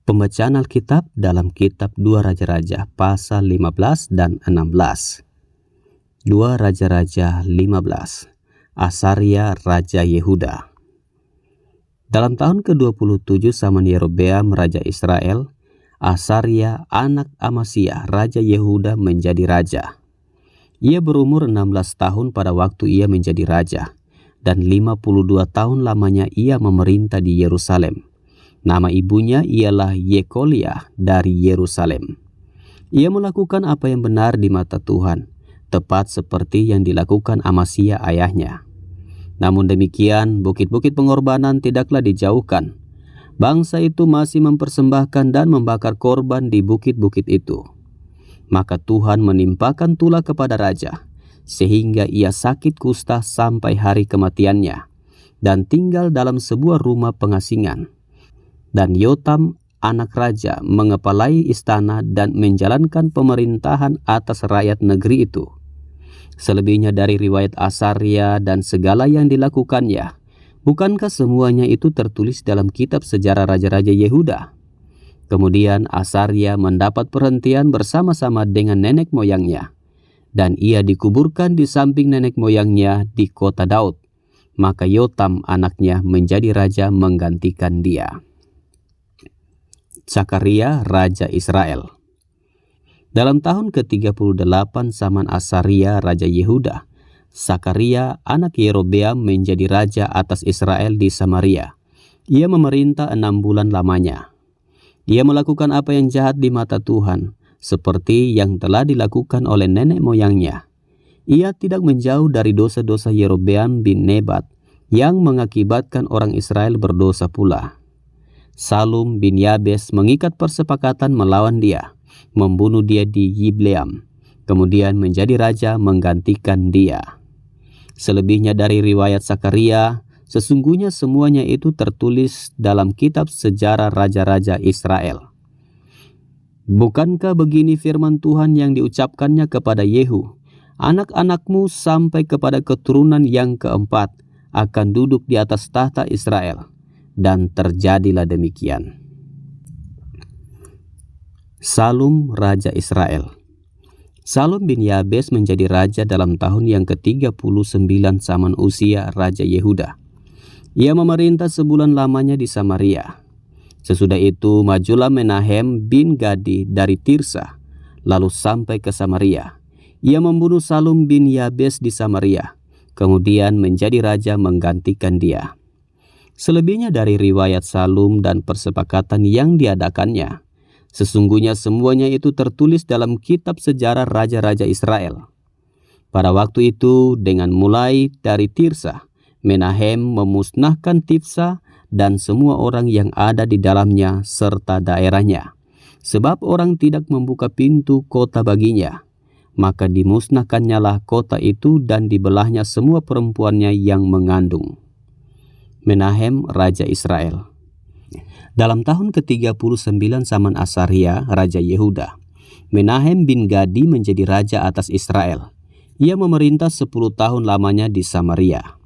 Pembacaan Alkitab dalam kitab 2 Raja-Raja pasal 15 dan 16. 2 Raja-Raja 15. Asaria Raja Yehuda. Dalam tahun ke-27 zaman Yerobeam Raja Israel, Asaria anak Amasya Raja Yehuda menjadi raja. Ia berumur 16 tahun pada waktu ia menjadi raja, dan 52 tahun lamanya ia memerintah di Yerusalem. Nama ibunya ialah Yekoliah dari Yerusalem. Ia melakukan apa yang benar di mata Tuhan, tepat seperti yang dilakukan Amasya ayahnya. Namun demikian, bukit-bukit pengorbanan tidaklah dijauhkan. Bangsa itu masih mempersembahkan dan membakar korban di bukit-bukit itu. Maka Tuhan menimpakan tulah kepada raja, sehingga ia sakit kusta sampai hari kematiannya, dan tinggal dalam sebuah rumah pengasingan. Dan Yotam anak raja mengepalai istana dan menjalankan pemerintahan atas rakyat negeri itu. Selebihnya dari riwayat Asaria dan segala yang dilakukannya, bukankah semuanya itu tertulis dalam kitab sejarah raja-raja Yehuda? Kemudian Asaria mendapat perhentian bersama-sama dengan nenek moyangnya, dan ia dikuburkan di samping nenek moyangnya di kota Daud. Maka Yotam anaknya menjadi raja menggantikan dia. Zakaria Raja Israel. Dalam tahun ke-38 zaman Asaria Raja Yehuda, Zakaria anak Yerobeam menjadi raja atas Israel di Samaria. Ia memerintah 6 bulan lamanya. Ia melakukan apa yang jahat di mata Tuhan, seperti yang telah dilakukan oleh nenek moyangnya. Ia tidak menjauh dari dosa-dosa Yerobeam bin Nebat yang mengakibatkan orang Israel berdosa pula. Salum bin Yabes mengikat persepakatan melawan dia, membunuh dia di Yibleam, kemudian menjadi raja menggantikan dia. Selebihnya dari riwayat Zakaria, sesungguhnya semuanya itu tertulis dalam kitab sejarah raja-raja Israel. Bukankah begini firman Tuhan yang diucapkannya kepada Yehu, anak-anakmu sampai kepada keturunan yang keempat akan duduk di atas tahta Israel. Dan terjadilah demikian. Salum Raja Israel. Salum bin Yabes menjadi raja dalam tahun yang ke-39 zaman usia Raja Yehuda. Ia memerintah sebulan lamanya di Samaria. Sesudah itu majulah Menahem bin Gadi dari Tirsa, lalu sampai ke Samaria. Ia membunuh Salum bin Yabes di Samaria, kemudian menjadi raja menggantikan dia. Selebihnya dari riwayat Salum dan persepakatan yang diadakannya, sesungguhnya semuanya itu tertulis dalam kitab sejarah raja-raja Israel. Pada waktu itu, dengan mulai dari Tirsa, Menahem memusnahkan Tifsa dan semua orang yang ada di dalamnya serta daerahnya, sebab orang tidak membuka pintu kota baginya. Maka dimusnahkannyalah kota itu dan dibelahnya semua perempuannya yang mengandung. Menahem Raja Israel. Dalam tahun ke-39 zaman Asaria Raja Yehuda, Menahem bin Gadi menjadi raja atas Israel. Ia memerintah 10 tahun lamanya di Samaria.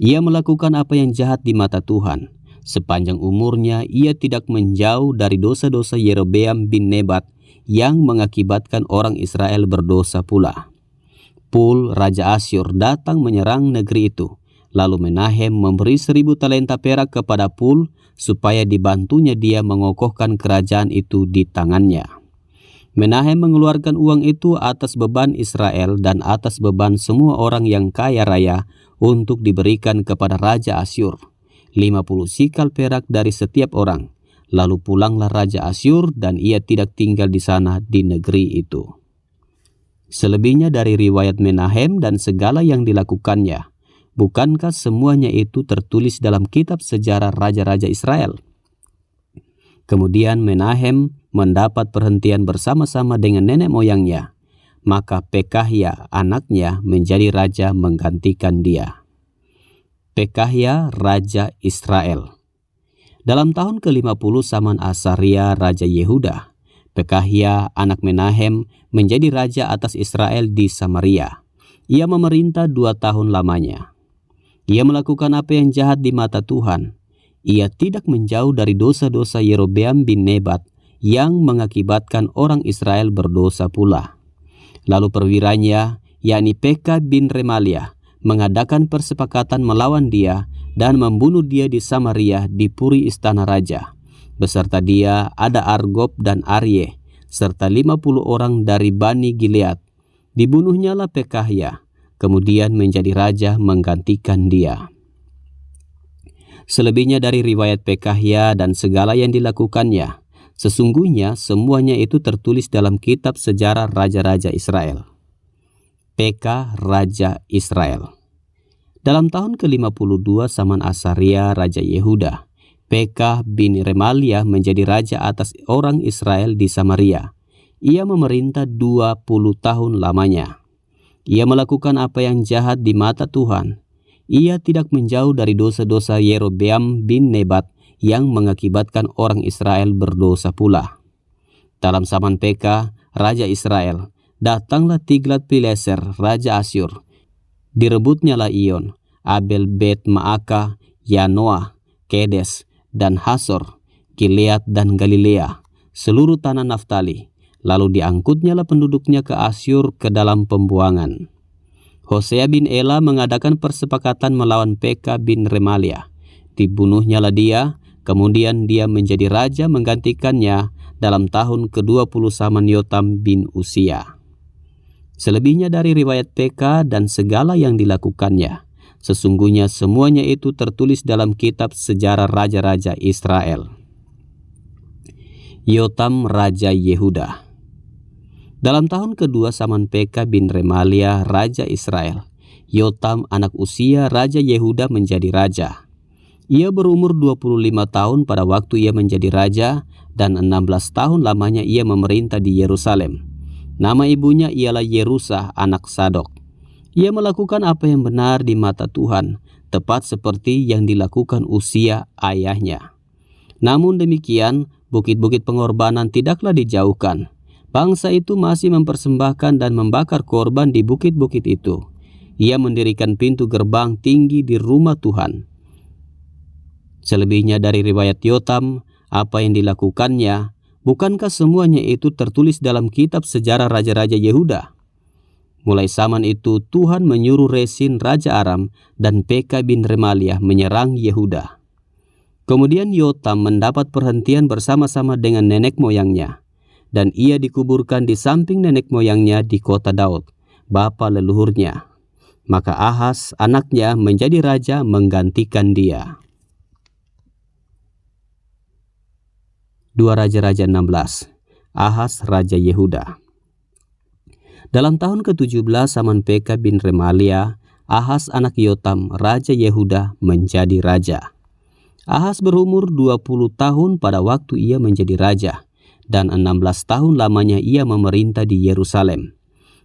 Ia melakukan apa yang jahat di mata Tuhan. Sepanjang umurnya ia tidak menjauh dari dosa-dosa Yerobeam bin Nebat yang mengakibatkan orang Israel berdosa pula. Pul Raja Asyur datang menyerang negeri itu. Lalu Menahem memberi 1000 talenta perak kepada Pul supaya dibantunya dia mengokohkan kerajaan itu di tangannya. Menahem mengeluarkan uang itu atas beban Israel dan atas beban semua orang yang kaya raya untuk diberikan kepada Raja Asyur, 50 sikal perak dari setiap orang. Lalu pulanglah Raja Asyur dan ia tidak tinggal di sana di negeri itu. Selebihnya dari riwayat Menahem dan segala yang dilakukannya, bukankah semuanya itu tertulis dalam kitab sejarah raja-raja Israel? Kemudian Menahem mendapat perhentian bersama-sama dengan nenek moyangnya. Maka Pekahya anaknya menjadi raja menggantikan dia. Pekahya Raja Israel. Dalam tahun ke-50 zaman Asaria Raja Yehuda, Pekahya anak Menahem menjadi raja atas Israel di Samaria. Ia memerintah 2 tahun lamanya. Ia melakukan apa yang jahat di mata Tuhan. ia tidak menjauh dari dosa-dosa Yerobeam bin Nebat yang mengakibatkan orang Israel berdosa pula. Lalu perwiranya, yakni Pekah bin Remalia, mengadakan persepakatan melawan dia dan membunuh dia di Samaria di puri istana raja. Beserta dia ada Argob dan Arye, serta 50 orang dari Bani Gilead. Dibunuhnyalah Pekahya, kemudian menjadi raja menggantikan dia. Selebihnya dari riwayat Pekahya dan segala yang dilakukannya, sesungguhnya semuanya itu tertulis dalam kitab sejarah raja-raja Israel. Pekah Raja Israel. Dalam tahun ke-52 zaman Asaria Raja Yehuda, Pekah bin Remalia menjadi raja atas orang Israel di Samaria. Ia memerintah 20 tahun lamanya. Ia melakukan apa yang jahat di mata Tuhan. Ia tidak menjauh dari dosa-dosa Yerobeam bin Nebat yang mengakibatkan orang Israel berdosa pula. Dalam zaman Pekah, Raja Israel, datanglah Tiglat-Pileser, Raja Asyur. Direbutnyalah Iyon, Abel Bet Maaka, Yanoah, Kedes, dan Hasor, Gilead dan Galilea, seluruh tanah Naftali. Lalu diangkutnyalah penduduknya ke Asyur ke dalam pembuangan. Hosea bin Ela mengadakan persepakatan melawan Pekah bin Remalia. Dibunuhnyalah dia, kemudian dia menjadi raja menggantikannya dalam tahun ke-20 zaman Yotam bin Usia. Selebihnya dari riwayat Pekah dan segala yang dilakukannya, sesungguhnya semuanya itu tertulis dalam kitab sejarah raja-raja Israel. Yotam Raja Yehuda. Dalam tahun kedua zaman Pekah bin Remalia Raja Israel, Yotam anak Usia Raja Yehuda menjadi raja. Ia berumur 25 tahun pada waktu ia menjadi raja, dan 16 tahun lamanya ia memerintah di Yerusalem. Nama ibunya ialah Yerusa anak Sadok. Ia melakukan apa yang benar di mata Tuhan, tepat seperti yang dilakukan Usia ayahnya. Namun demikian, bukit-bukit pengorbanan tidaklah dijauhkan. Bangsa itu masih mempersembahkan dan membakar korban di bukit-bukit itu. Ia mendirikan pintu gerbang tinggi di rumah Tuhan. Selebihnya dari riwayat Yotam, apa yang dilakukannya, bukankah semuanya itu tertulis dalam kitab sejarah raja-raja Yehuda? Mulai zaman itu Tuhan menyuruh Resin Raja Aram dan Pekah bin Remalia menyerang Yehuda. Kemudian Yotam mendapat perhentian bersama-sama dengan nenek moyangnya, dan ia dikuburkan di samping nenek moyangnya di kota Daud, bapa leluhurnya. Maka Ahaz anaknya menjadi raja menggantikan dia. 2 Raja-Raja 16. Ahaz Raja Yehuda. Dalam tahun ke-17 zaman Pekah bin Remalia, Ahaz anak Yotam Raja Yehuda menjadi raja. Ahaz berumur 20 tahun pada waktu ia menjadi raja, dan 16 tahun lamanya ia memerintah di Yerusalem.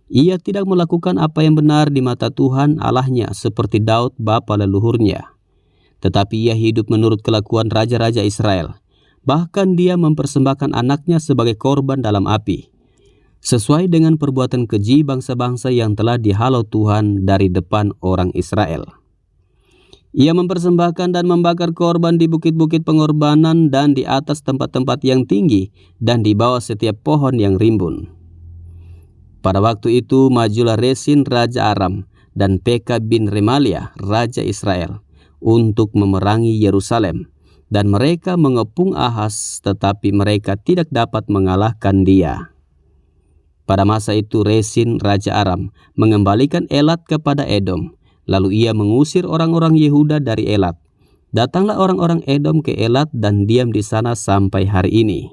Ia tidak melakukan apa yang benar di mata Tuhan Allahnya seperti Daud bapa leluhurnya. Tetapi ia hidup menurut kelakuan raja-raja Israel. Bahkan dia mempersembahkan anaknya sebagai korban dalam api, sesuai dengan perbuatan keji bangsa-bangsa yang telah dihalau Tuhan dari depan orang Israel. Ia mempersembahkan dan membakar korban di bukit-bukit pengorbanan dan di atas tempat-tempat yang tinggi dan di bawah setiap pohon yang rimbun. Pada waktu itu majulah Resin Raja Aram dan Pekah bin Remalia Raja Israel untuk memerangi Yerusalem, dan mereka mengepung Ahaz, tetapi mereka tidak dapat mengalahkan dia. Pada masa itu Resin Raja Aram mengembalikan Elat kepada Edom. Lalu ia mengusir orang-orang Yehuda dari Elat. Datanglah orang-orang Edom ke Elat dan diam di sana sampai hari ini.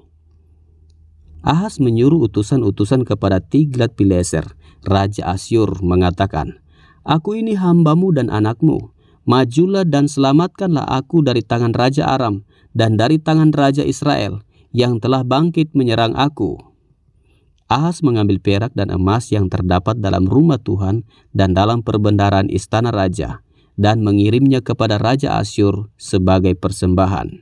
Ahaz menyuruh utusan-utusan kepada Tiglat-Pileser, Raja Asyur, mengatakan, "Aku ini hambamu dan anakmu. Majulah dan selamatkanlah aku dari tangan Raja Aram dan dari tangan Raja Israel yang telah bangkit menyerang aku." Ahaz mengambil perak dan emas yang terdapat dalam rumah Tuhan dan dalam perbendaharaan istana raja, dan mengirimnya kepada Raja Asyur sebagai persembahan.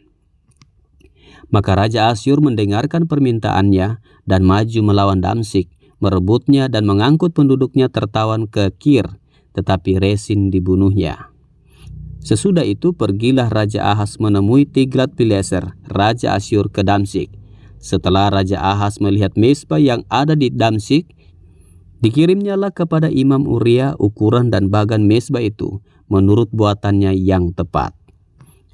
Maka Raja Asyur mendengarkan permintaannya dan maju melawan Damsyik, merebutnya dan mengangkut penduduknya tertawan ke Kir, tetapi Resin dibunuhnya. Sesudah itu pergilah Raja Ahaz menemui Tiglat-Pileser, Raja Asyur ke Damsyik. Setelah Raja Ahaz melihat mezbah yang ada di Damsyik, dikirimnyalah kepada Imam Uria ukuran dan bagan mezbah itu menurut buatannya yang tepat.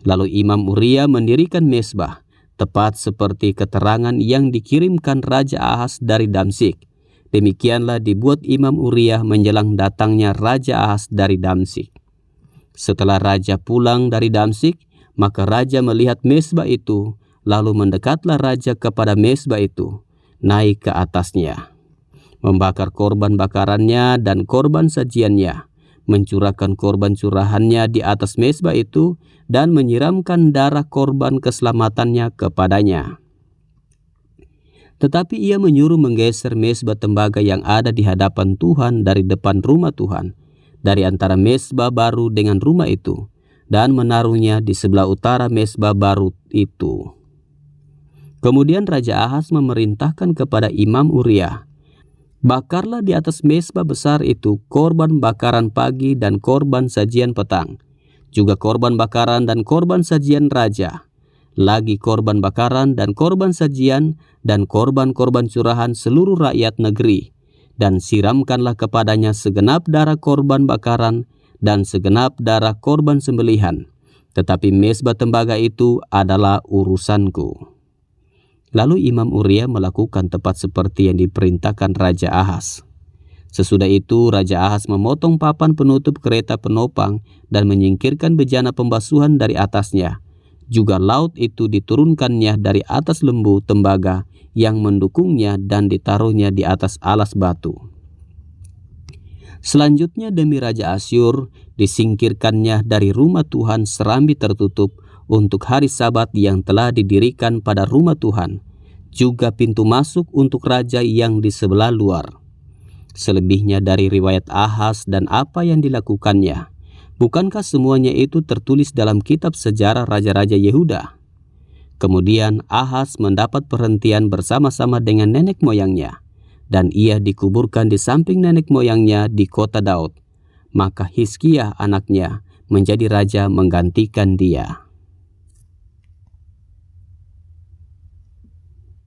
Lalu Imam Uria mendirikan mezbah, tepat seperti keterangan yang dikirimkan Raja Ahaz dari Damsyik. Demikianlah dibuat Imam Uria menjelang datangnya Raja Ahaz dari Damsyik. Setelah raja pulang dari Damsyik, maka raja melihat mezbah itu, lalu mendekatlah raja kepada mezbah itu, naik ke atasnya, membakar korban bakarannya dan korban sajiannya, mencurahkan korban curahannya di atas mezbah itu, dan menyiramkan darah korban keselamatannya kepadanya. Tetapi ia menyuruh menggeser mezbah tembaga yang ada di hadapan Tuhan dari depan rumah Tuhan, dari antara mezbah baru dengan rumah itu, dan menaruhnya di sebelah utara mezbah baru itu. Kemudian Raja Ahaz memerintahkan kepada Imam Uria, "Bakarlah di atas mezbah besar itu korban bakaran pagi dan korban sajian petang, juga korban bakaran dan korban sajian raja, lagi korban bakaran dan korban sajian dan korban-korban curahan seluruh rakyat negeri, dan siramkanlah kepadanya segenap darah korban bakaran dan segenap darah korban sembelihan. Tetapi mezbah tembaga itu adalah urusanku." Lalu Imam Uria melakukan tepat seperti yang diperintahkan Raja Ahaz. Sesudah itu Raja Ahaz memotong papan penutup kereta penopang dan menyingkirkan bejana pembasuhan dari atasnya. Juga laut itu diturunkannya dari atas lembu tembaga yang mendukungnya dan ditaruhnya di atas alas batu. Selanjutnya demi Raja Asyur disingkirkannya dari rumah Tuhan serambi tertutup untuk hari Sabat yang telah didirikan pada rumah Tuhan, juga pintu masuk untuk raja yang di sebelah luar. Selebihnya dari riwayat Ahaz dan apa yang dilakukannya, bukankah semuanya itu tertulis dalam kitab sejarah raja-raja Yehuda? Kemudian Ahaz mendapat perhentian bersama-sama dengan nenek moyangnya, dan ia dikuburkan di samping nenek moyangnya di kota Daud. Maka Hizkia anaknya menjadi raja menggantikan dia.